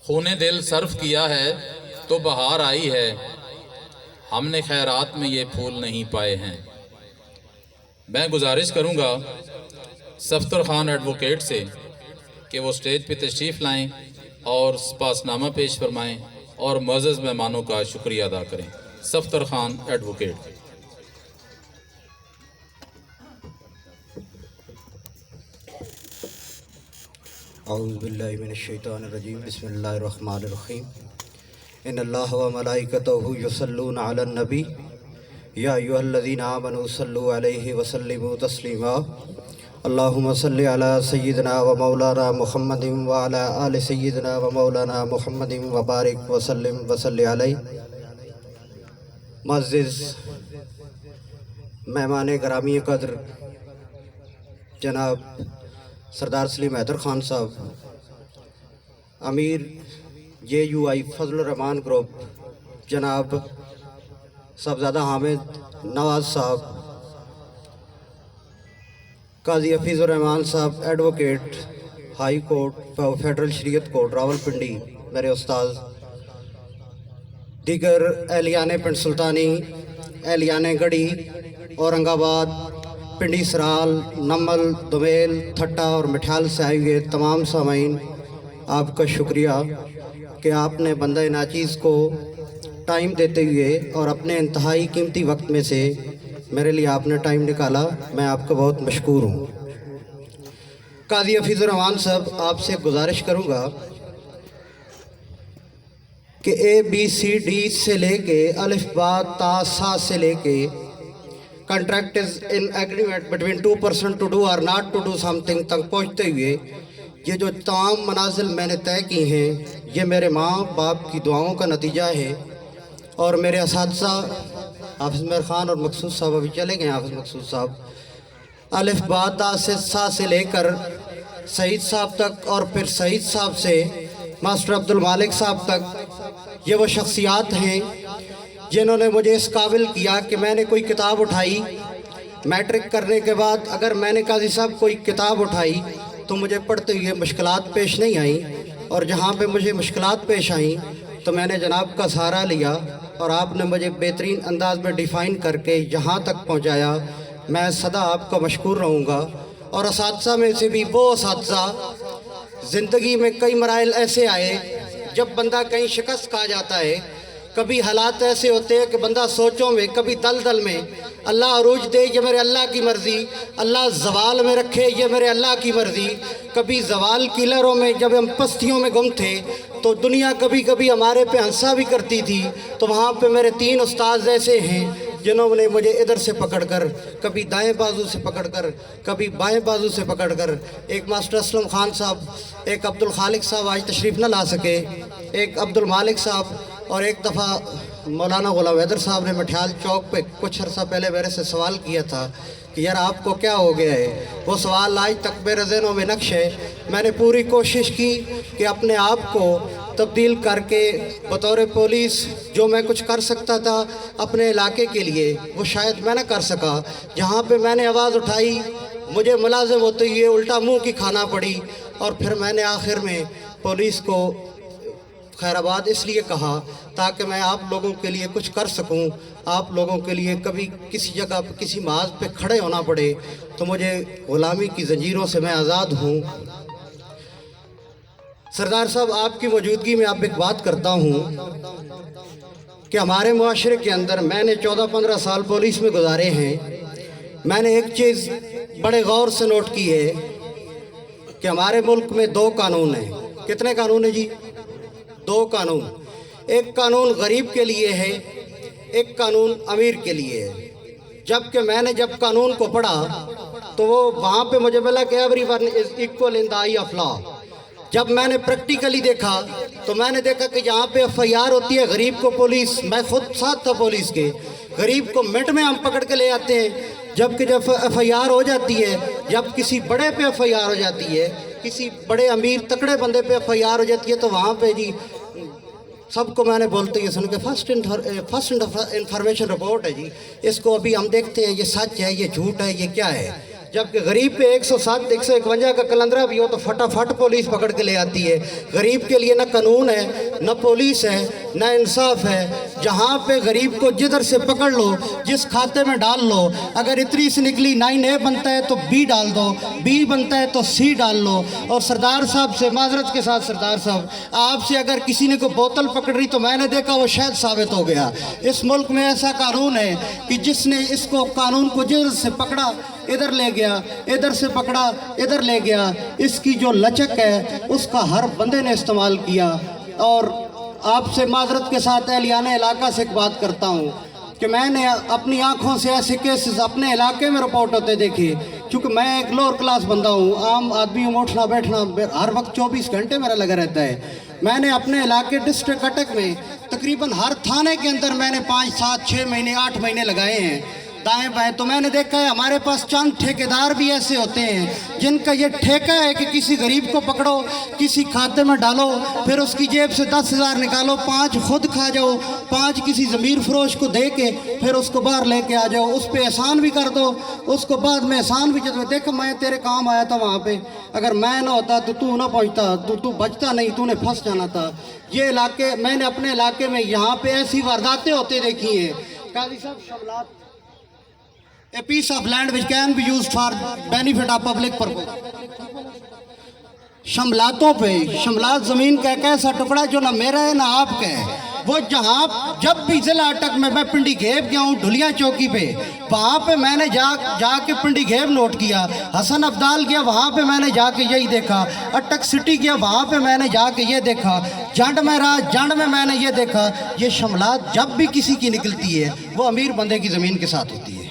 خون دل صرف کیا ہے تو بہار آئی ہے، ہم نے خیرات میں یہ پھول نہیں پائے ہیں۔ میں گزارش کروں گا صفدر خان ایڈوکیٹ سے کہ وہ سٹیج پہ تشریف لائیں اور سپاسنامہ پیش فرمائیں اور معزز مہمانوں کا شکریہ ادا کریں۔ صفدر خان ایڈوکیٹ۔ اعوذ باللہ من الشیطان الرجیم، بسم اللہ الرحمن الرحیم۔ ان اللہ و ملائکتہ یصلون علی النبی یا ایھا الذین آمنوا صلوا علیہ وسلموا تسلیما۔ اللہم صلی علی سیدنا و مولانا محمد وعلی آل سیدنا و مولانا محمد وبارک وسلم وصلی علیہ۔ معزز مہمان گرامی قدر جناب سردار سلیم حیدر خان صاحب، امیر JUI فضل الرحمان گروپ جناب صاحبزادہ حامد نواز صاحب، قاضی حفیظ الرحمان صاحب ایڈوکیٹ ہائی کورٹ فیڈرل شریعت کورٹ راولپنڈی میرے استاذ، دیگر اہلیان پنڈ سلطانی، اہلیان گڑھی، اورنگ آباد، پنڈی سرال، نمل، دومیل، تھٹا اور مٹھال سے آئے ہوئے تمام سامعین، آپ کا شکریہ کہ آپ نے بندہ ناچیز کو ٹائم دیتے ہوئے اور اپنے انتہائی قیمتی وقت میں سے میرے لیے آپ نے ٹائم نکالا، میں آپ کا بہت مشکور ہوں۔ قاضی حفیظ الرحمان صاحب، آپ سے گزارش کروں گا کہ ABCD سے لے کے الف با تا سا سے لے کے contract is an agreement between 2 person to do اور not to do something تک پہنچتے ہوئے یہ جو تمام منازل میں نے طے کی ہیں، یہ میرے ماں باپ کی دعاؤں کا نتیجہ ہے، اور میرے اساتذہ حافظ مہر خان اور مقصود صاحب ابھی چلے گئے، حافظ مقصود صاحب، الف با تا سے سا سے لے کر سعید صاحب تک اور پھر سعید صاحب سے ماسٹر عبد المالک صاحب تک، یہ وہ شخصیات ہیں جنہوں نے مجھے اس قابل کیا کہ میں نے کوئی کتاب اٹھائی میٹرک کرنے کے بعد، اگر میں نے قاضی صاحب کوئی کتاب اٹھائی تو مجھے پڑھتے ہوئے مشکلات پیش نہیں آئیں، اور جہاں پہ مجھے مشکلات پیش آئیں تو میں نے جناب کا سہارا لیا اور آپ نے مجھے بہترین انداز میں ڈیفائن کر کے یہاں تک پہنچایا۔ میں سدا آپ کا مشکور رہوں گا۔ اور اساتذہ میں سے بھی وہ اساتذہ، زندگی میں کئی مراحل ایسے آئے جب بندہ کہیں شکست کھا جاتا ہے، کبھی حالات ایسے ہوتے ہیں کہ بندہ سوچوں میں، کبھی دلدل میں، اللہ عروج دے یہ میرے اللہ کی مرضی، اللہ زوال میں رکھے یہ میرے اللہ کی مرضی۔ کبھی زوال کی لہروں میں جب ہم پستیوں میں گم تھے تو دنیا کبھی کبھی ہمارے پہ ہنسا بھی کرتی تھی، تو وہاں پہ میرے 3 استاذ ایسے ہیں جنہوں نے مجھے ادھر سے پکڑ کر، کبھی دائیں بازو سے پکڑ کر، کبھی بائیں بازو سے پکڑ کر، ایک ماسٹر اسلم خان صاحب، ایک عبد الخالق صاحب آج تشریف نہ لا سکے، ایک عبد المالک صاحب، اور ایک دفعہ مولانا غلام حیدر صاحب نے مٹھیال چوک پہ کچھ عرصہ پہلے میرے سے سوال کیا تھا کہ یار آپ کو کیا ہو گیا ہے، وہ سوال آج تک میرے ذہنوں میں نقش ہے۔ میں نے پوری کوشش کی کہ اپنے آپ کو تبدیل کر کے بطور پولیس جو میں کچھ کر سکتا تھا اپنے علاقے کے لیے، وہ شاید میں نہ کر سکا۔ جہاں پہ میں نے آواز اٹھائی مجھے ملازم ہوتے ہوئے الٹا منہ کی کھانا پڑی، اور پھر میں نے آخر میں پولیس کو خیر آباد اس لیے کہا تاکہ میں آپ لوگوں کے لیے کچھ کر سکوں، آپ لوگوں کے لیے کبھی کسی جگہ پہ کسی محاذ پہ کھڑے ہونا پڑے تو مجھے غلامی کی زنجیروں سے میں آزاد ہوں۔ سردار صاحب، آپ کی موجودگی میں آپ ایک بات کرتا ہوں کہ ہمارے معاشرے کے اندر میں نے 14-15 سال پولیس میں گزارے ہیں، میں نے ایک چیز بڑے غور سے نوٹ کی ہے کہ ہمارے ملک میں 2 قانون ہیں۔ کتنے قانون ہیں جی؟ 2 قانون۔ ایک قانون غریب کے لیے ہے، ایک قانون امیر کے لیے ہے۔ جبکہ میں نے جب قانون کو پڑھا تو وہ وہاں پہ مجھے ملا کہ every one is equal in the I of law. جب میں نے پریکٹیکلی دیکھا تو میں نے دیکھا کہ یہاں پہ FIR ہوتی ہے، غریب کو پولیس، میں خود ساتھ تھا پولیس کے، غریب کو منٹ میں ہم پکڑ کے لے آتے ہیں، جبکہ جب FIR ہو جاتی ہے، جب کسی بڑے پہ FIR ہو جاتی ہے، کسی بڑے امیر تکڑے بندے پہ FIR ہو جاتی ہے تو وہاں پہ جی سب کو میں نے بولتے یہ سن کے فرسٹ انفارمیشن رپورٹ ہے جی، اس کو ابھی ہم دیکھتے ہیں یہ سچ ہے یہ جھوٹ ہے یہ کیا ہے۔ जबकि गरीब पे 107 151 का कलंदरा भी हो तो फटाफट पुलिस पकड़ के ले आती है। गरीब के लिए न कानून है, न पुलिस है, न इंसाफ है। जहाँ पे गरीब को जिधर से पकड़ लो, जिस खाते में डाल लो, अगर इतनी से निकली 9A बनता है तो B डाल दो, B बनता है तो C डाल लो। और सरदार साहब से माजरत के साथ, सरदार साहब आपसे अगर किसी ने कोई बोतल पकड़ रही तो मैंने देखा वो शायद साबित हो गया। इस मुल्क में ऐसा कानून है कि जिसने इसको कानून को जिधर से पकड़ा इधर ले गया, इधर से पकड़ा इधर ले गया। इसकी जो लचक है उसका हर बंदे ने इस्तेमाल किया। और आपसे माजरत के साथ एहलियाने इलाका से एक बात करता हूँ कि मैंने अपनी आंखों से ऐसे केसेस अपने इलाके में रिपोर्ट होते देखे। क्योंकि मैं एक लोअर क्लास बंदा हूँ, आम आदमी हूँ, उठना बैठना हर वक्त 24 घंटे मेरा लगा रहता है। मैंने अपने इलाके डिस्ट्रिक्ट कटक में तकरीबन हर थाने के अंदर मैंने 5 7 6 महीने 8 महीने लगाए हैं दाएं बाएं। तो मैंने देखा है हमारे पास चंद ठेकेदार भी ऐसे होते हैं जिनका ये ठेका है कि किसी गरीब को पकड़ो, किसी खाते में डालो, फिर उसकी जेब से 10,000 निकालो, 5 खुद खा जाओ, 5 किसी ज़मीर फरोश को दे के फिर उसको बाहर लेके आ जाओ, उस पर एहसान भी कर दो, उसको बाद में एहसान भी जब देखो मैं तेरे काम आया था वहाँ पे, अगर मैं ना होता तो तू ना पहुँचता, तू बचता नहीं, तूने फंस जाना था। ये इलाके मैंने अपने इलाके में यहाँ पे ऐसी वारदातें होते देखी हैं। काजी साहब, शमलात a piece of land which can be used for benefit of public purpose। शमलातों पे, शमलात ज़मीन का एक ऐसा टुकड़ा जो ना मेरा है ना आपका है। वो जहाँ जब भी ज़िला अटक में मैं पिंडी घेब गया हूँ ढुलिया चौकी पे, वहाँ पे मैंने जाके पिंडी घेब नोट किया। हसन अब्दाल गया, वहाँ पे मैंने जाके यही देखा। अटक सिटी गया, वहाँ पे मैंने जाके ये देखा। जंड में रहा, जंड में मैंने ये देखा। ये शमलात जब भी किसी की निकलती है वो अमीर बंदे की ज़मीन के साथ होती है।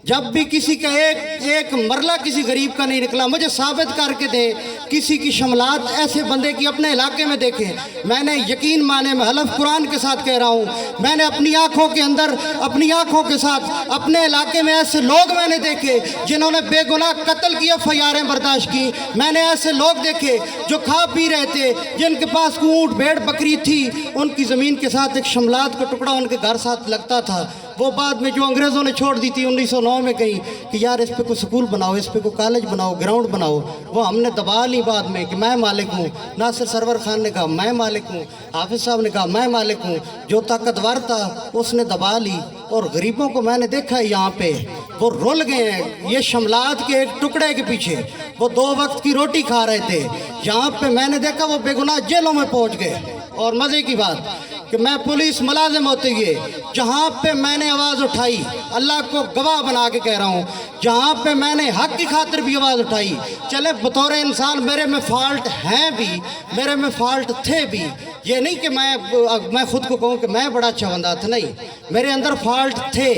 जब भी किसी का एक मरला किसी गरीब का नहीं निकला, मुझे साबित करके दे किसी की शमलात ऐसे बंदे की अपने इलाके में देखे। मैंने यकीन माने, मैं हलफ कुरान के साथ कह रहा हूँ, मैंने अपनी आंखों के अंदर, अपनी आंखों के साथ अपने इलाके में ऐसे लोग मैंने देखे जिन्होंने बेगुनाह कत्ल किया, फयारें बर्दाश्त की। मैंने ऐसे लोग देखे जो खा पी रहे थे, जिनके पास ऊँट भेड़ बकरी थी, उनकी ज़मीन के साथ एक शमलात का टुकड़ा उनके घर साथ लगता था। वो बाद में जो अंग्रेज़ों ने छोड़ दी थी 1909 में कहीं कि यार इस पे कोई स्कूल बनाओ, इस पे कोई कॉलेज बनाओ, ग्राउंड बनाओ, वो हमने दबा ली बाद में कि मैं मालिक हूँ। नासिर सरवर खान ने कहा मैं मालिक हूँ, हाफिज़ साहब ने कहा मैं मालिक हूँ। जो ताकतवर था उसने दबा ली। और गरीबों को मैंने देखा है यहाँ पे वो रुल गए हैं ये शमलात के एक टुकड़े के पीछे। वो 2 वक्त की रोटी खा रहे थे, यहाँ पे मैंने देखा वो बेगुनाह जेलों में पहुँच गए। और मज़े की बात कि मैं पुलिस मुलाजिम होते हुए जहाँ पे मैंने आवाज़ उठाई, अल्लाह को गवाह बना के कह रहा हूँ, जहाँ पे मैंने हक की खातिर भी आवाज़ उठाई, चले बतौर इंसान मेरे में फॉल्ट हैं भी, मेरे में फॉल्ट थे भी। ये नहीं कि मैं खुद को कहूँ कि मैं बड़ा अच्छा बंदा था, नहीं, मेरे अंदर फॉल्ट थे,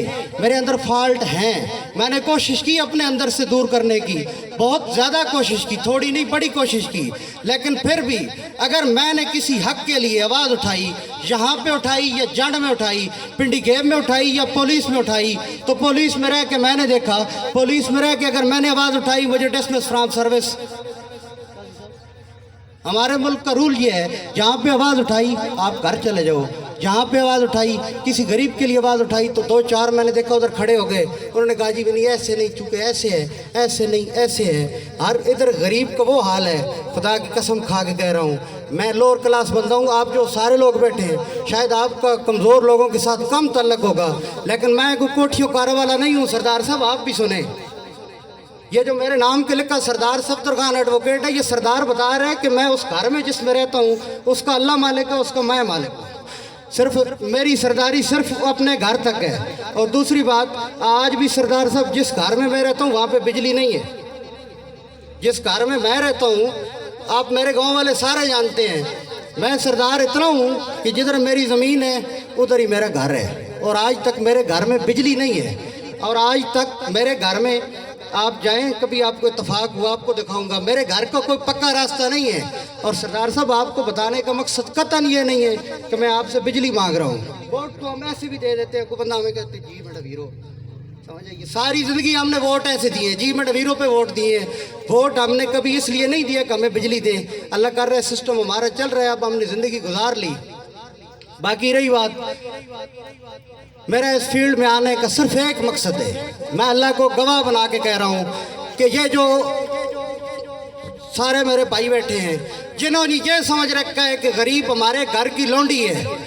मेरे अंदर फॉल्ट हैं। मैंने कोशिश की अपने अंदर से दूर करने की, बहुत ज़्यादा कोशिश की, थोड़ी नहीं बड़ी कोशिश की। लेकिन फिर भी अगर मैंने किसी हक के लिए आवाज़ उठाई, यहाँ पे उठाई या जंड में उठाई, पिंडी घेब में उठाई या पुलिस में उठाई, तो पुलिस में रह के मैंने देखा, पुलिस में रह के अगर मैंने आवाज़ उठाई मुझे डिसमिस फ्रॉम सर्विस। हमारे मुल्क का रूल ये है, जहाँ पे आवाज़ उठाई आप घर चले जाओ। जहाँ पे आवाज़ उठाई, किसी गरीब के लिए आवाज़ उठाई तो 2-4 मैंने देखा उधर खड़े हो गए, उन्होंने कहा जी नहीं ऐसे नहीं, चूँकि ऐसे है, ऐसे नहीं ऐसे है। हर इधर गरीब का वो हाल है, खुदा की कसम खा के कह रहा हूँ। मैं लोअर क्लास बंदा हूँ, आप जो सारे लोग बैठे हैं शायद आपका कमज़ोर लोगों के साथ कम तल्लक होगा, लेकिन मैं कोई कोठियों कार वाला नहीं हूँ। सरदार साहब आप भी सुने, ये जो मेरे नाम के लिखा सरदार सफ्तर खान एडवोकेट है, ये सरदार बता रहे हैं कि मैं उस घर में जिसमें रहता हूँ उसका अल्लाह मालिक है, उसका मैं मालिक हूँ। सिर्फ मेरी सरदारी सिर्फ अपने घर तक है। और दूसरी बात, आज भी सरदार साहब जिस घर में मैं रहता हूँ वहाँ पे बिजली नहीं है। जिस घर में मैं रहता हूँ आप मेरे गांव वाले सारे जानते हैं, मैं सरदार इतना हूँ कि जिधर मेरी ज़मीन है उधर ही मेरा घर है। और आज तक मेरे घर में बिजली नहीं है, और आज तक मेरे घर में आप जाएं कभी, आपको इत्तेफाक हुआ आपको दिखाऊंगा, मेरे घर का कोई पक्का रास्ता नहीं है। और सरदार साहब आपको बताने का मकसद कतन ये नहीं है कि मैं आपसे बिजली मांग रहा हूँ। वोट तो हम ऐसे भी दे देते हैं, कोई बंदा हमें कहते हैं जी बेटा वीरो, समझिए सारी ज़िंदगी हमने वोट ऐसे दिए, जी बेटा वीरो पे वोट दिए। वोट हमने कभी इसलिए नहीं दिया कि हमें बिजली दे, अल्लाह कर रहा है सिस्टम हमारा चल रहा है, अब हमने ज़िंदगी गुजार ली। बाकी रही बात, मेरा इस फील्ड में आने का सिर्फ एक मकसद है, मैं अल्लाह को गवाह बना के कह रहा हूँ कि ये जो सारे मेरे भाई बैठे हैं जिन्होंने ये समझ रखा है कि गरीब हमारे घर की लौंडी है,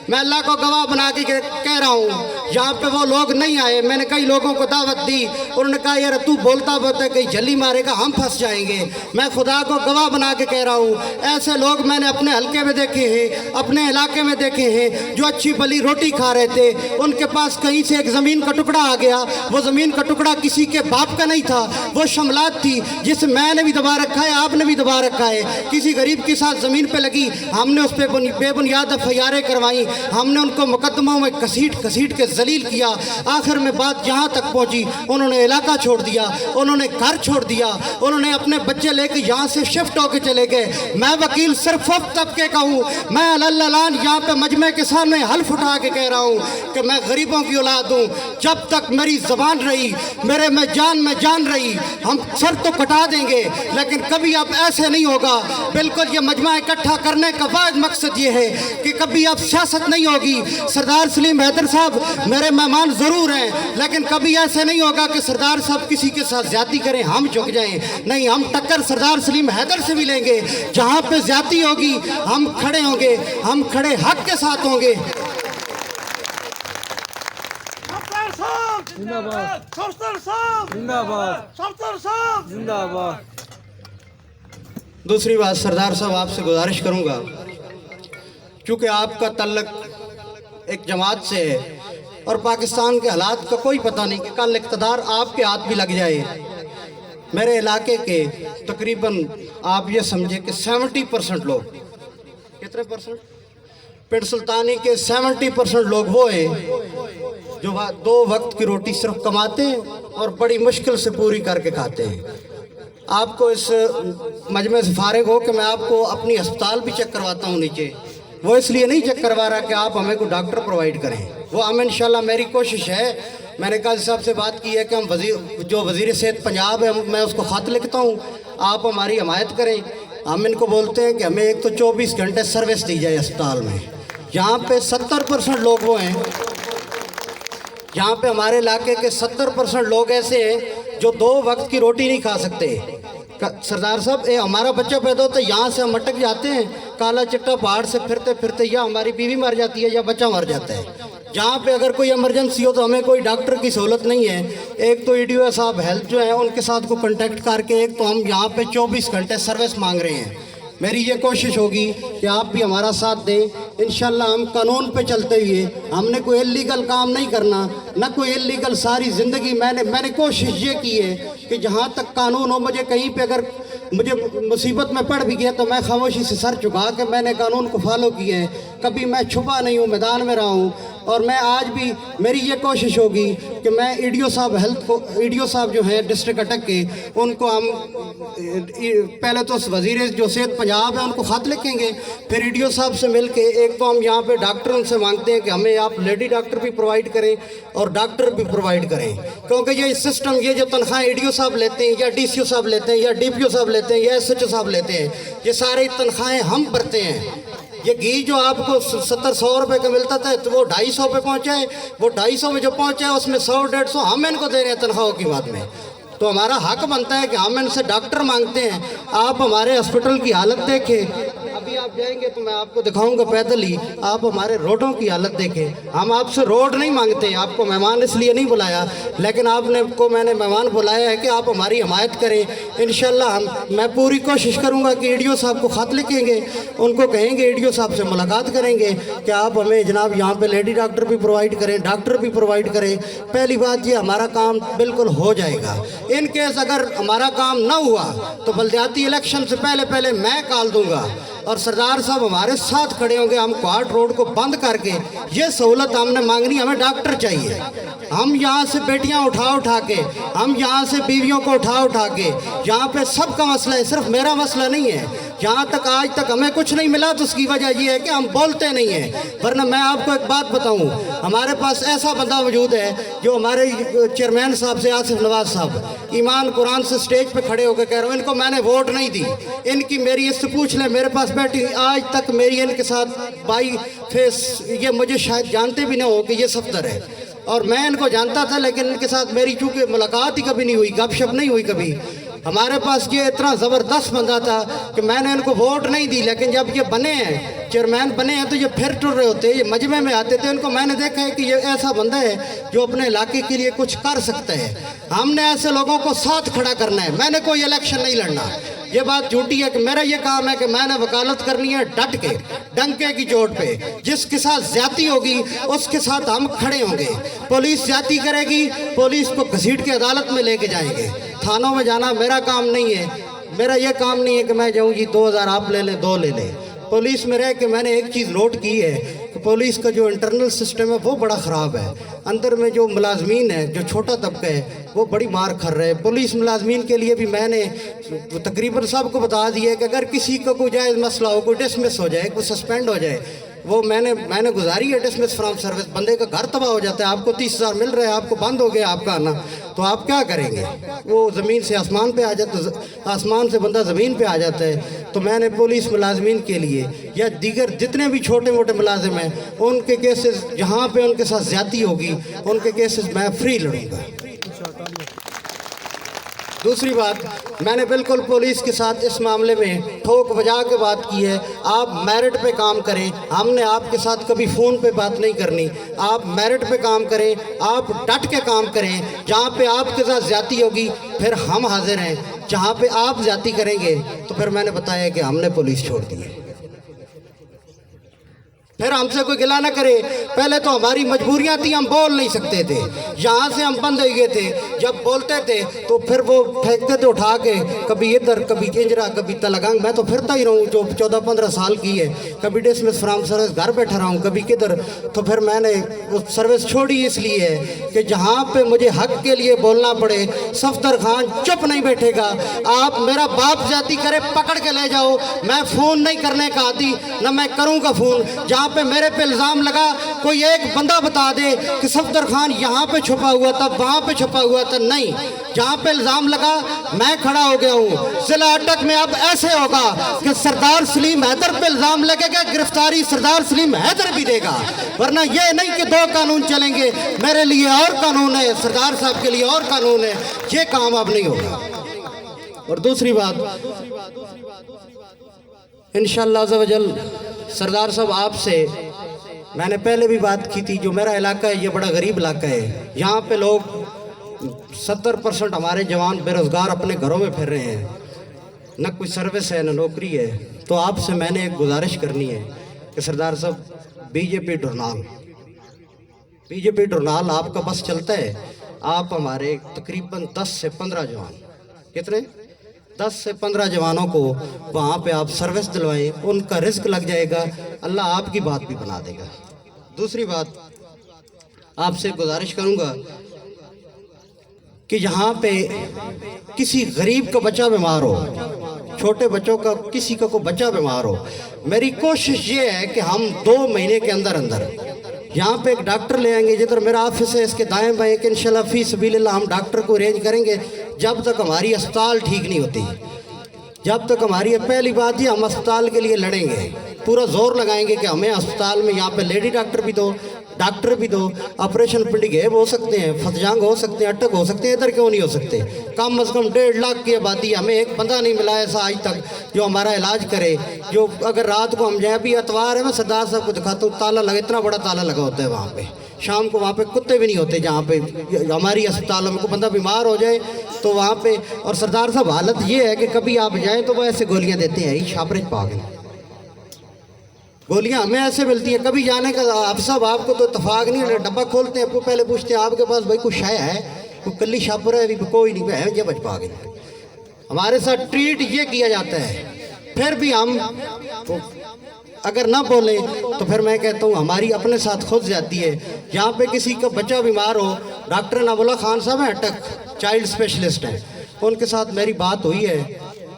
मैं अल्लाह को गवाह बना के कह रहा हूँ यहाँ पे वो लोग नहीं आए। मैंने कई लोगों को दावत दी, उन्होंने कहा यार तू बोलता कहीं जल्दी मारेगा, हम फंस जाएंगे। मैं खुदा को गवाह बना के कह रहा हूँ ऐसे लोग मैंने अपने हलके में देखे हैं, अपने इलाके में देखे हैं, जो अच्छी भली रोटी खा रहे थे, उनके पास कहीं से एक ज़मीन का टुकड़ा आ गया, वो ज़मीन का टुकड़ा किसी के बाप का नहीं था, वो शमलात थी जिसे मैंने भी दबा रखा है, आपने भी दबा रखा है। किसी गरीब के साथ ज़मीन पे लगी, हमने उस पर बेबुनियाद एफआईआरें करवाई, हमने उनको मुकदमों में घसीट के जलील किया। आखिर में बात यहाँ तक पहुँची, उन्होंने इलाका छोड़ दिया, उन्होंने घर छोड़ दिया, उन्होंने अपने बच्चे लेकर यहाँ से शिफ्ट होकर चले गए। मैं वकील सिर्फ तबके का हूँ, मैं अल्लाह यहाँ पे मजमे के सामने हल्फ उठा के कह रहा हूँ कि मैं गरीबों की औलाद हूँ। जब तक मेरी ज़बान रही, मेरे में जान रही, हम सर तो कटा देंगे, लेकिन कभी अब ऐसे नहीं होगा। बिल्कुल ये मजमा इकट्ठा करने का वाद मकसद ये है कि कभी अब सियासत नहीं होगी। सरदार सलीम हैदर साहब मेरे मेहमान ज़रूर हैं, लेकिन कभी ऐसे नहीं होगा कि सरदार साहब किसी के साथ ज्यादती करें, हम झुक जाएं। नहीं, हम टक्कर सरदार सलीम हैदर से भी लेंगे। जहाँ पे ज्यादती होगी हम खड़े होंगे, हम खड़े हक के साथ होंगे। जिंदाबाद सफदर साहब, जिंदाबाद सफदर साहब, जिंदाबाद। दूसरी बात, सरदार साहब आपसे गुजारिश करूंगा, चूँकि आपका तल्लक एक जमात से है और पाकिस्तान के हालात का कोई पता नहीं कि कल इक़्तिदार आपके हाथ भी लग जाए। मेरे इलाके के तकरीबन आप ये समझे कि 70% लोग, कितने परसेंट, पिंड सुल्तानी के 70% लोग वो हैं जो 2 वक्त की रोटी सिर्फ कमाते हैं और बड़ी मुश्किल से पूरी करके खाते हैं। आपको इस मजमे से फारिग हो कि मैं आपको अपनी अस्पताल भी चेक करवाता हूँ नीचे, वो इसलिए नहीं चेक करवा रहा कि आप हमें को डॉक्टर प्रोवाइड करें, वो हम इंशाल्लाह, मेरी कोशिश है। मैंने काजी साहब से बात की है कि हम वज़ीर सेहत पंजाब है, मैं उसको ख़त लिखता हूँ, आप हमारी हमायत करें। हम इनको बोलते हैं कि हमें एक तो 24 घंटे सर्विस दी जाए अस्पताल में। यहाँ पे 70% लोग वो हैं, यहाँ पे हमारे इलाके के 70% लोग ऐसे हैं जो 2 वक्त की रोटी नहीं खा सकते। सरदार साहब, ये हमारा बच्चा पैदा होता है, यहाँ से हम अटक जाते हैं, काला चिट्टा पहाड़ से फिरते फिरते या हमारी बीवी मर जाती है या बच्चा मर जाता है। जहाँ पे अगर कोई इमरजेंसी हो तो हमें कोई डॉक्टर की सहूलत नहीं है। एक तो ईडीओ साहब हेल्थ जो है उनके साथ को कांटेक्ट करके, एक तो हम यहाँ पे 24 घंटे सर्विस मांग रहे हैं। मेरी ये कोशिश होगी कि आप भी हमारा साथ दें। इंशाल्लाह हम कानून पे चलते हुए, हमने कोई इल्लीगल काम नहीं करना, न कोई इल्लीगल। सारी ज़िंदगी मैंने कोशिश ये की है कि जहाँ तक कानून हो, मुझे कहीं पे अगर मुझे मुसीबत में पड़ भी गया तो मैं खामोशी से सर झुका के मैंने कानून को फॉलो किया है। कभी मैं छुपा नहीं हूँ, मैदान में रहा हूँ। और मैं आज भी, मेरी ये कोशिश होगी कि मैं ईडीओ साहब हेल्थ को, ईडीओ साहब जो हैं डिस्ट्रिक्ट अटक के, उनको हम पहले तो वज़ीर जो सेहत पंजाब है उनको ख़त लिखेंगे, फिर ईडीओ साहब से मिल के एक तो हम यहाँ पे डॉक्टर उनसे मांगते हैं कि हमें आप लेडी डॉक्टर भी प्रोवाइड करें और डॉक्टर भी प्रोवाइड करें। क्योंकि ये सिस्टम, ये जो तनख्वाह ईडीओ साहब लेते हैं या डीसीओ साहब लेते हैं या डीपीओ साहब लेते हैं या एसएचओ साहब लेते हैं, ये सारी तनख्वाहें हम भरते हैं। ये घी जो आपको 70-100 रुपये का मिलता था तो वो 250 पे पहुँचा है, वो 250 में जो पहुँचा है उसमें 100-150 हम इनको दे रहे हैं तनख्वाहों की बात में। तो हमारा हक बनता है कि हम इनसे डॉक्टर मांगते हैं। आप हमारे हॉस्पिटल की हालत देखें, अभी आप जाएंगे तो मैं आपको दिखाऊंगा पैदल ही, आप हमारे रोडों की हालत देखें। हम आपसे रोड नहीं मांगते, आपको मेहमान इसलिए नहीं बुलाया, लेकिन मैंने मेहमान बुलाया है कि आप हमारी हमायत करें। इंशाल्लाह मैं पूरी कोशिश करूंगा कि ईडीओ साहब को ख़त लिखेंगे, उनको कहेंगे, ईडीओ साहब से मुलाकात करेंगे कि आप हमें जनाब यहाँ पे लेडी डॉक्टर भी प्रोवाइड करें, डॉक्टर भी प्रोवाइड करें। पहली बात ये, हमारा काम बिल्कुल हो जाएगा। इन केस अगर हमारा काम ना हुआ तो बल्दियाती इलेक्शन से पहले मैं कॉल दूंगा और सरदार साहब हमारे साथ खड़े होंगे। हम क्वार्ट रोड को बंद करके ये सहूलत हमने मांगनी, हमें डॉक्टर चाहिए। हम यहाँ से बेटियाँ उठा के, हम यहाँ से बीवियों को उठा के, यहाँ पे सबका मसला है, सिर्फ मेरा मसला नहीं है। जहाँ तक आज तक हमें कुछ नहीं मिला तो उसकी वजह ये है कि हम बोलते नहीं हैं। वरना मैं आपको एक बात बताऊं, हमारे पास ऐसा बंदा मौजूद है जो हमारे चेयरमैन साहब से, आसिफ नवाज साहब, ईमान कुरान से स्टेज पे खड़े होकर कह रहे हो इनको मैंने वोट नहीं दी, इनकी मेरी इससे पूछ लें, मेरे पास बैठी आज तक मेरी इनके साथ बाई फेस, ये मुझे शायद जानते भी ना हो कि ये सफदर है, और मैं इनको जानता था, लेकिन इनके साथ मेरी चूँकि मुलाकात ही कभी नहीं हुई, गपशप नहीं हुई कभी। हमारे पास ये इतना ज़बरदस्त बंदा था कि मैंने इनको वोट नहीं दी, लेकिन जब ये बने हैं, चेयरमैन बने हैं, तो ये फिर टुर रहे होते, ये मजमे में आते थे। इनको मैंने देखा है कि ये ऐसा बंदा है जो अपने इलाके के लिए कुछ कर सकता है। हमने ऐसे लोगों को साथ खड़ा करना है। मैंने कोई इलेक्शन नहीं लड़ना, ये बात झूठी है कि मेरा ये काम है कि मैंने वकालत करनी है डट के, डंके की चोट पे। जिसके साथ ज्यादती होगी उसके साथ हम खड़े होंगे। पुलिस ज्यादती करेगी, पुलिस को घसीट के अदालत में लेके जाएंगे। थानों में जाना मेरा काम नहीं है। मेरा ये काम नहीं है कि मैं जाऊँ जी 2000 आप ले लें, 2 ले लें। पुलिस में रह के मैंने एक चीज़ नोट की है कि पुलिस का जो इंटरनल सिस्टम है वो बड़ा ख़राब है। अंदर में जो मुलाजमीन है, जो छोटा तबका है, वो बड़ी मार खा रहे हैं। पुलिस मुलाजमीन के लिए भी मैंने तकरीबन सबको बता दिया है कि अगर किसी का कोई जायज़ मसला हो, कोई डिसमिस हो जाए, कोई सस्पेंड हो जाए, वो मैंने गुजारी है डिसमिस फ्रॉम सर्विस। बंदे का घर तबाह हो जाता है, आपको 30,000 मिल रहा है, आपको बंद हो गया आपका आना, तो आप क्या करेंगे? वो ज़मीन से आसमान पे आ जाता, आसमान से बंदा ज़मीन पे आ जाता है। तो मैंने पुलिस मुलाजमीन के लिए या दीगर जितने भी छोटे मोटे मुलाजिम हैं, उनके केसेस जहाँ पे उनके साथ ज़्यादती होगी, उनके केसेस मैं फ्री लड़ूँगा। दूसरी बात, मैंने बिल्कुल पुलिस के साथ इस मामले में ठोक बजा के बात की है। आप मेरिट पे काम करें, हमने आपके साथ कभी फ़ोन पे बात नहीं करनी। आप मेरिट पे काम करें, आप डट के काम करें। जहाँ पे आपके साथ ज़्यादती होगी फिर हम हाजिर हैं, जहाँ पे आप ज़्यादती करेंगे तो फिर मैंने बताया कि हमने पुलिस छोड़ दी है। फिर हमसे कोई गिला ना करे। पहले तो हमारी मजबूरियां थी, हम बोल नहीं सकते थे, यहाँ से हम बंद हो गए थे। जब बोलते थे तो फिर वो फेंकते थे उठा के, कभी इधर, कभी किंजरा, कभी तलगंग। मैं तो फिरता ही रहूँ जो 14-15 साल की है, कभी डिसमिस फ्रॉम सर्विस घर बैठा रहा हूँ, कभी किधर। तो फिर मैंने वो सर्विस छोड़ी इसलिए है कि जहाँ पे मुझे हक के लिए बोलना पड़े, सफदर खान चुप नहीं बैठेगा। आप मेरा बाप जाती करे पकड़ के ले जाओ, मैं फ़ोन नहीं करने का आती, न मैं करूँगा फ़ोन। जहाँ पे मेरे पे इल्ज़ाम लगा, कोई एक बंदा बता दे कि सफदर खान यहाँ पे छुपा हुआ था, वहाँ पे छुपा हुआ था, नहीं। जहाँ पे इल्ज़ाम लगा मैं खड़ा हो गया हूँ। ज़िला अटक में अब ऐसे होगा कि सरदार सलीम हैदर पे इल्ज़ाम लगेगा, गिरफ्तारी सरदार सलीम हैदर भी देगा। वरना ये नहीं कि 2 कानून चलेंगे, मेरे लिए और कानून है, सरदार साहब के लिए और कानून है। ये काम अब नहीं होगा। और दूसरी बात, इंशाअल्लाह अज़्ज़ व जल सरदार साहब आपसे मैंने पहले भी बात की थी। जो मेरा इलाका है ये बड़ा गरीब इलाका है। यहाँ पे लोग 70% हमारे जवान बेरोज़गार अपने घरों में फिर रहे हैं, न कोई सर्विस है न नौकरी है। तो आपसे मैंने एक गुजारिश करनी है कि सरदार साहब बीजेपी ढुरनाल आपका बस चलता है। आप हमारे तकरीबन 10 से 15 जवान, कितने 10 से 15 जवानों को वहाँ पे आप सर्विस दिलवाएं, उनका रिस्क लग जाएगा, अल्लाह आपकी बात भी बना देगा। दूसरी बात, आपसे गुजारिश करूँगा कि यहाँ पे किसी गरीब का बच्चा बीमार हो, छोटे बच्चों का किसी का कोई बच्चा बीमार हो, मेरी कोशिश ये है कि हम 2 महीने के अंदर अंदर यहाँ पे एक डॉक्टर ले आएंगे। जिधर मेरा ऑफिस है इसके दाएं बाएं कि इंशाल्लाह फी सबीलिल्लाह हम डॉक्टर को अरेंज करेंगे। जब तक हमारी अस्पताल ठीक नहीं होती, जब तक हमारी, पहली बात ये, हम अस्पताल के लिए लड़ेंगे, पूरा जोर लगाएंगे कि हमें अस्पताल में यहाँ पे लेडी डॉक्टर भी दो, डॉक्टर भी दो। ऑपरेशन पिंडीगेब हो सकते हैं, फतजांग हो सकते हैं, अटक हो सकते हैं, इधर क्यों नहीं हो सकते? कम अज़ कम 1.5 लाख की आबादी, हमें एक बंदा नहीं मिला ऐसा आज तक जो हमारा इलाज करे। जो अगर रात को हम जाए, अभी एतवार है, मैं सरदार साहब को दिखाता हूँ, ताला लगा, इतना बड़ा ताला लगा होता है वहाँ पे। शाम को वहाँ पे कुत्ते भी नहीं होते। जहाँ पे हमारी अस्पतालों में कोई बंदा बीमार हो जाए तो वहाँ पे, और सरदार साहब हालत ये है कि कभी आप जाएँ तो वो ऐसे गोलियाँ देते हैं, छापरेज पागल गोलियां हमें ऐसे मिलती हैं। कभी जाने का आप सब आपको तो इतफाक नहीं है, डब्बा खोलते हैं, पहले पूछते हैं आपके पास भाई कुछ है, कोई कल्ली शापर है? कोई नहीं है, ये बच पा गए। हमारे साथ ट्रीट ये किया जाता है। फिर भी हम तो अगर ना बोले तो फिर मैं कहता हूँ हमारी अपने साथ खुद जाती है। यहाँ पे किसी का बच्चा बीमार हो, डॉक्टर नाबुल्ला खान साहब हैं अटक, चाइल्ड स्पेशलिस्ट हैं, उनके साथ मेरी बात हुई है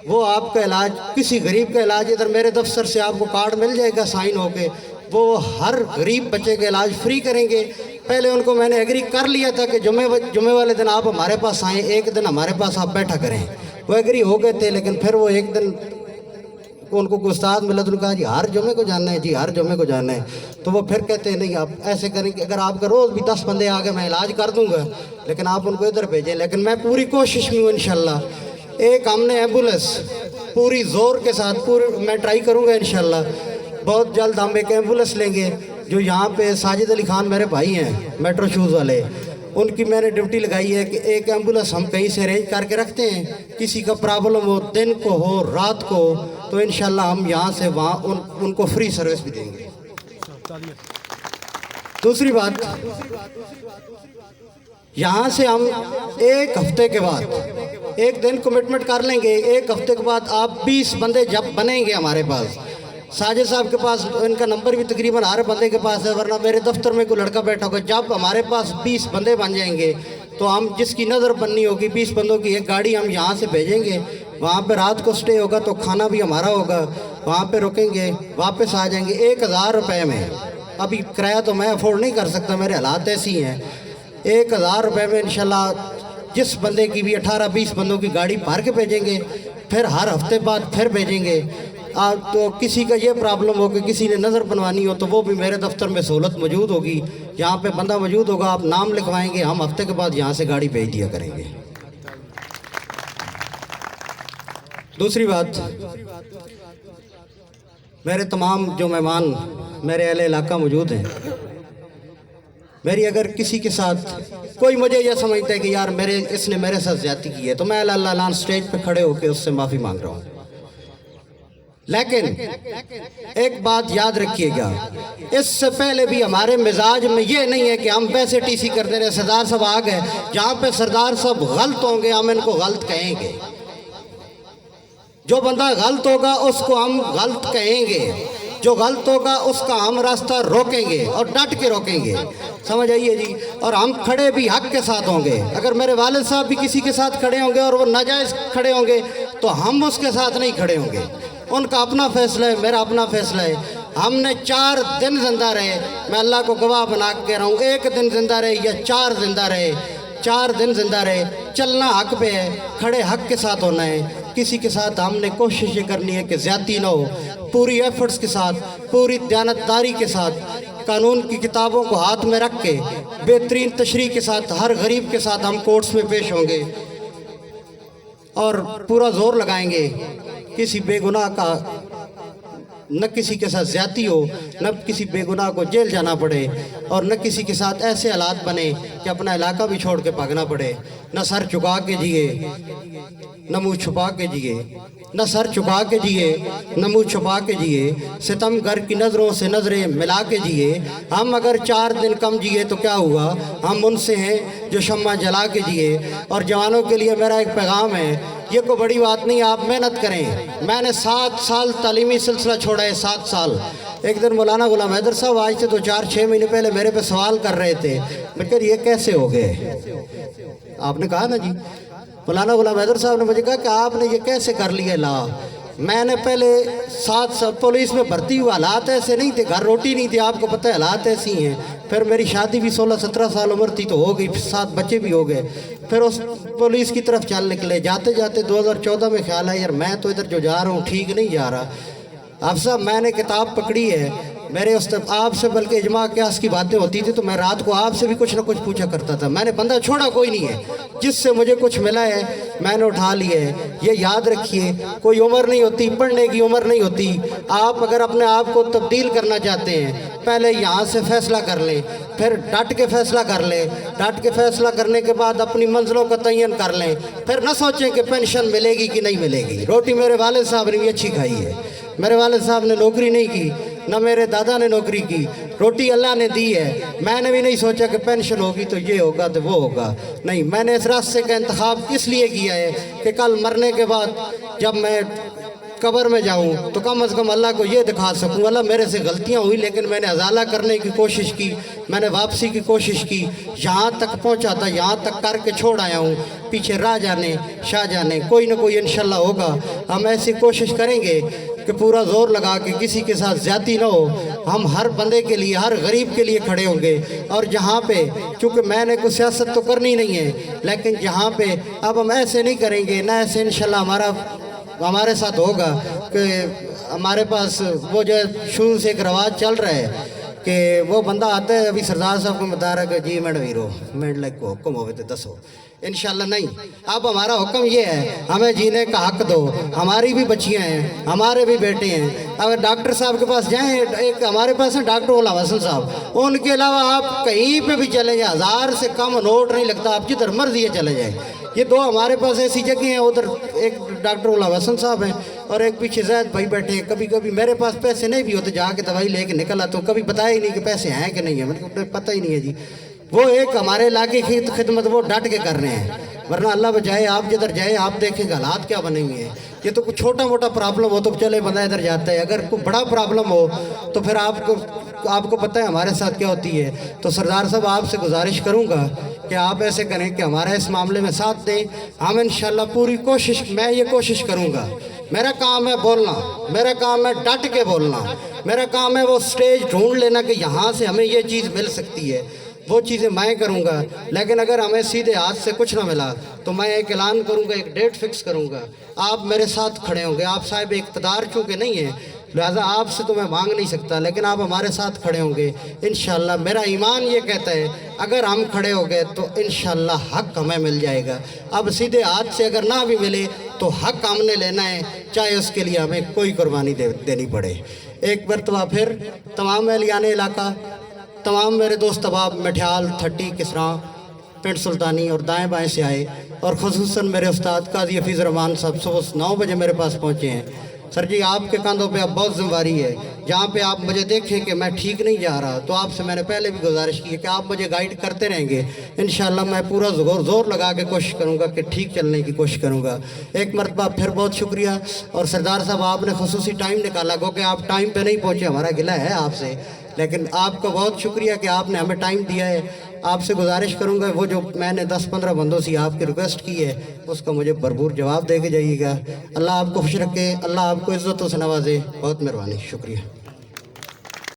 وہ آپ کا علاج، کسی غریب کا علاج ادھر میرے دفتر سے آپ کو کارڈ مل جائے گا سائن ہو کے، وہ ہر غریب بچے کا علاج فری کریں گے۔ پہلے ان کو میں نے ایگری کر لیا تھا کہ جمعے والے دن آپ ہمارے پاس آئیں، ایک دن ہمارے پاس آپ بیٹھا کریں، وہ ایگری ہو گئے تھے، لیکن پھر وہ ایک دن ان کو استاد ملا تو انہوں نے کہا جی ہر جمعے کو جانا ہے، جی ہر جمعے کو جانا ہے، تو وہ پھر کہتے ہیں نہیں آپ ایسے کریں کہ اگر آپ کا روز بھی 10 بندے آ گئے میں علاج کر دوں گا، لیکن آپ ان کو ادھر بھیجیں۔ لیکن میں پوری کوشش میں ہوں انشاءاللہ۔ ایک ہم نے ایمبولینس پوری زور کے ساتھ میں ٹرائی کروں گا انشاءاللہ، بہت جلد ہم ایک ایمبولینس لیں گے۔ جو یہاں پہ ساجد علی خان میرے بھائی ہیں میٹرو شوز والے، ان کی میں نے ڈیوٹی لگائی ہے کہ ایک ایمبولینس ہم کہیں سے ارینج کر کے رکھتے ہیں، کسی کا پرابلم ہو دن کو ہو رات کو، تو انشاءاللہ ہم یہاں سے وہاں ان کو فری سروس بھی دیں گے۔ دوسری بات، یہاں سے ہم ایک ہفتے کے بعد ایک دن کمٹمنٹ کر لیں گے، ایک ہفتے کے بعد آپ 20 بندے جب بنیں گے ہمارے پاس، ساجد صاحب کے پاس ان کا نمبر بھی تقریباً ہر بندے کے پاس ہے، ورنہ میرے دفتر میں کوئی لڑکا بیٹھا ہوگا، جب ہمارے پاس 20 بندے بن جائیں گے تو ہم جس کی نظر بننی ہوگی 20 بندوں کی ایک گاڑی ہم یہاں سے بھیجیں گے، وہاں پہ رات کو سٹے ہوگا تو کھانا بھی ہمارا ہوگا، وہاں پہ رکیں گے، واپس آ جائیں گے 1000 روپے میں۔ ابھی کرایہ تو میں افورڈ نہیں کر سکتا، میرے حالات ایسی ہیں، 1000 روپے میں انشاءاللہ جس بندے کی بھی 18-20 بندوں کی گاڑی بھر کے بھیجیں گے، پھر ہر ہفتے بعد پھر بھیجیں گے۔ تو کسی کا یہ پرابلم ہو کہ کسی نے نظر بنوانی ہو تو وہ بھی میرے دفتر میں سہولت موجود ہوگی، یہاں پہ بندہ موجود ہوگا، آپ نام لکھوائیں گے، ہم ہفتے کے بعد یہاں سے گاڑی بھیج دیا کریں گے۔ دوسری بات، میرے تمام جو مہمان میرے اہل علاقہ موجود ہیں، میری اگر کسی کے ساتھ کوئی مجھے یہ سمجھتا ہے کہ یار اس نے میرے ساتھ زیادتی کی ہے تو میں اللہ سٹیج پہ کھڑے ہو کے اس سے معافی مانگ رہا ہوں، لیکن ایک بات یاد رکھیے گا، اس سے پہلے بھی ہمارے مزاج میں یہ نہیں ہے کہ ہم ویسے ٹی سی کر دے رہے، سردار صاحب آ گئے، جہاں پہ سردار صاحب غلط ہوں گے ہم ان کو غلط کہیں گے، جو بندہ غلط ہوگا اس کو ہم غلط کہیں گے، جو غلط ہوگا اس کا ہم راستہ روکیں گے اور ڈٹ کے روکیں گے، سمجھ آئیے جی۔ اور ہم کھڑے بھی حق کے ساتھ ہوں گے، اگر میرے والد صاحب بھی کسی کے ساتھ کھڑے ہوں گے اور وہ ناجائز کھڑے ہوں گے تو ہم اس کے ساتھ نہیں کھڑے ہوں گے، ان کا اپنا فیصلہ ہے، میرا اپنا فیصلہ ہے۔ ہم نے 4 دن زندہ رہے، میں اللہ کو گواہ بنا کے کہہ رہا ہوں، 1 دن زندہ رہے یا 4 زندہ رہے، 4 دن زندہ رہے، چلنا حق پہ ہے، کھڑے حق کے ساتھ ہونا ہے، کسی کے ساتھ ہم نے کوشش یہ کرنی ہے کہ زیادتی نہ ہو، پوری ایفرٹس کے ساتھ، پوری دیانتداری کے ساتھ، قانون کی کتابوں کو ہاتھ میں رکھ کے بہترین تشریح کے ساتھ ہر غریب کے ساتھ ہم کورٹس میں پیش ہوں گے اور پورا زور لگائیں گے، کسی بے گناہ کا نہ کسی کے ساتھ زیادتی ہو، نہ کسی بے گناہ کو جیل جانا پڑے، اور نہ کسی کے ساتھ ایسے حالات بنے کہ اپنا علاقہ بھی چھوڑ کے بھاگنا پڑے، نہ سر چکا کے جیے نہ منہ چھپا کے جیے، نہ سر چکا کے جیے نہ منہ چھپا کے جیے، ستم گر کی نظروں سے نظریں ملا کے جیے۔ ہم اگر 4 دن کم جیے تو کیا ہوا، ہم ان سے ہیں جو شمع جلا کے جیے۔ اور جوانوں کے لیے میرا ایک پیغام ہے، یہ کوئی بڑی بات نہیں، آپ محنت کریں۔ میں نے 7 سال تعلیمی سلسلہ چھوڑا ہے، 7 سال۔ ایک دن مولانا غلام حیدر صاحب آج سے 4-6 مہینے پہلے میرے پہ سوال کر رہے تھے، میں کہا یہ کیسے ہو گئے؟ آپ نے کہا نا جی، مولانا غلام حیدر صاحب نے مجھے کہا کہ آپ نے یہ کیسے کر لیا لا؟ میں نے پہلے 7 سال پولیس میں بھرتی ہوا، حالات ایسے نہیں تھے، گھر روٹی نہیں تھی، آپ کو پتہ ہے حالات ایسی ہیں۔ پھر میری شادی بھی 16-17 سال عمر تھی تو ہو گئی، 7 بچے بھی ہو گئے، پھر اس پولیس کی طرف چل نکلے۔ جاتے جاتے 2014 میں خیال آیا یار میں تو ادھر جو جا رہا ہوں ٹھیک نہیں جا رہا۔ اب صاحب میں نے کتاب پکڑی ہے، میرے آپ سے بلکہ اجماع قیاس کی باتیں ہوتی تھی تو میں رات کو آپ سے بھی کچھ نہ کچھ پوچھا کرتا تھا۔ میں نے بندہ چھوڑا کوئی نہیں ہے، جس سے مجھے کچھ ملا ہے میں نے اٹھا لیا ہے۔ یہ یاد رکھیے، کوئی عمر نہیں ہوتی، پڑھنے کی عمر نہیں ہوتی۔ آپ اگر اپنے آپ کو تبدیل کرنا چاہتے ہیں پہلے یہاں سے فیصلہ کر لیں، پھر ڈٹ کے فیصلہ کر لیں، ڈٹ کے فیصلہ کرنے کے بعد اپنی منزلوں کا تعین کر لیں۔ پھر نہ سوچیں کہ پینشن ملے گی کہ نہیں ملے گی۔ روٹی میرے والد صاحب نے بھی اچھی کھائی ہے، میرے والد صاحب نے نوکری نہیں کی، نہ میرے دادا نے نوکری کی، روٹی اللہ نے دی ہے۔ میں نے بھی نہیں سوچا کہ پینشن ہوگی تو یہ ہوگا تو وہ ہوگا، نہیں، میں نے اس راستے کا انتخاب اس لیے کیا ہے کہ کل مرنے کے بعد جب میں कब्र में जाऊं तो कम से कम अल्लाह को ये दिखा सकूं अल्लाह मेरे से गलतियां हुई लेकिन मैंने अजाला करने की कोशिश की, मैंने वापसी की कोशिश की, यहाँ तक पहुँचा था, यहाँ तक करके छोड़ आया हूँ। पीछे राह जाने शाह जाने कोई ना कोई इंशाल्लाह होगा। हम ऐसी कोशिश करेंगे कि पूरा जोर लगा के किसी के साथ ज्यादती ना हो। हम हर बंदे के लिए, हर गरीब के लिए खड़े होंगे। और जहाँ पे, चूँकि मैंने कुछ सियासत तो करनी नहीं है, लेकिन जहाँ पे अब हम ऐसे नहीं करेंगे ना, ऐसे इंशाल्लाह हमारे साथ होगा कि हमारे पास वो जो शुरू से एक रवाज चल रहा है कि वो बंदा आता है, अभी सरदार साहब को बता रहा है कि जी मैडम हीरो मेड लाइक को हुक्म हो तो दसो। इंशाल्लाह नहीं, अब हमारा हुक्म ये है, हमें जीने का हक दो। हमारी भी बच्चियां हैं, हमारे भी बेटे हैं। अगर डॉक्टर साहब के पास जाएं, एक हमारे पास है डॉक्टर गुलाम हसन साहब, उनके अलावा आप कहीं पे भी चले जाएं, 1000 से कम नोट नहीं लगता, आप जिधर मर्जी चले जाएं। ये दो हमारे पास ऐसी जगह हैं, उधर एक डॉक्टर गुलाम हसन साहब हैं और एक पीछे जैद भाई बैठे हैं। कभी कभी मेरे पास पैसे नहीं भी होते, जाके दवाई लेके निकल आता हूँ, कभी बताया ही नहीं कि पैसे हैं कि नहीं है, मतलब पता ही नहीं है जी। वो एक हमारे इलाके की खिदमत वो डट के कर रहे हैं, वरना अल्लाह बचाए आप जिधर जाए आप देखेंगे हालात क्या बने हुए हैं। ये तो कुछ छोटा मोटा प्रॉब्लम हो तो चले बंदा इधर जाता है, अगर कोई बड़ा प्रॉब्लम हो तो फिर आपको पता है हमारे साथ क्या होती है। तो सरदार साहब आपसे गुजारिश करूंगा कि आप ऐसे करें कि हमारा इस मामले में साथ दें। हम इंशाल्लाह पूरी कोशिश, मैं ये कोशिश करूंगा, मेरा काम है बोलना, मेरा काम है डट के बोलना, मेरा काम है वो स्टेज ढूंढ लेना कि यहाँ से हमें ये चीज़ मिल सकती है, वो चीज़ें मैं करूँगा। लेकिन अगर हमें सीधे हाथ से कुछ ना मिला तो मैं एक ऐलान करूँगा, एक डेट फिक्स करूँगा, आप मेरे साथ खड़े होंगे। आप साहिब इक़्तिदार चूँकि नहीं है, लिहाजा आपसे तो मैं मांग नहीं सकता, लेकिन आप हमारे साथ खड़े होंगे इंशाल्लाह। मेरा ईमान ये कहता है अगर हम खड़े हो गए तो इंशाल्लाह हक हमें मिल जाएगा। अब सीधे हाथ से अगर ना भी मिले तो हक हमने लेना है, चाहे उसके लिए हमें कोई कुर्बानी देनी पड़े। एक मरतबा फिर तमाम एहलियान इलाका, तमाम मेरे दोस्त अहबाब मठियाल, थट्टी, किसरा, पिंड सुल्तानी और दाएं बाएं से आए, और ख़ुसूसन मेरे उस्ताद काजी हफीज़ रहमान साहब सुबह 9 बजे मेरे पास पहुँचे हैं। सर जी आपके कंधों पे अब बहुत ज़िम्मेदारी है, जहाँ पे आप मुझे देखें कि मैं ठीक नहीं जा रहा तो आपसे मैंने पहले भी गुजारिश की है कि आप मुझे गाइड करते रहेंगे। इंशाल्लाह मैं पूरा जोर लगा के कोशिश करूँगा कि ठीक चलने की कोशिश करूँगा। एक मरतबा फिर बहुत शुक्रिया। और सरदार साहब आपने खुसूसी टाइम निकाला, क्योंकि आप टाइम पे नहीं पहुँचे, हमारा गिला है आपसे, लेकिन आपका बहुत शुक्रिया कि आपने हमें टाइम दिया है। आपसे गुजारिश करूंगा वो जो मैंने 10-15 बंदों से आपकी रिक्वेस्ट की है उसका मुझे भरपूर जवाब दे के जाइएगा। अल्लाह आपको खुश रखे, अल्लाह आपको इज़्ज़तों से नवाजे। बहुत मेहरबानी, शुक्रिया।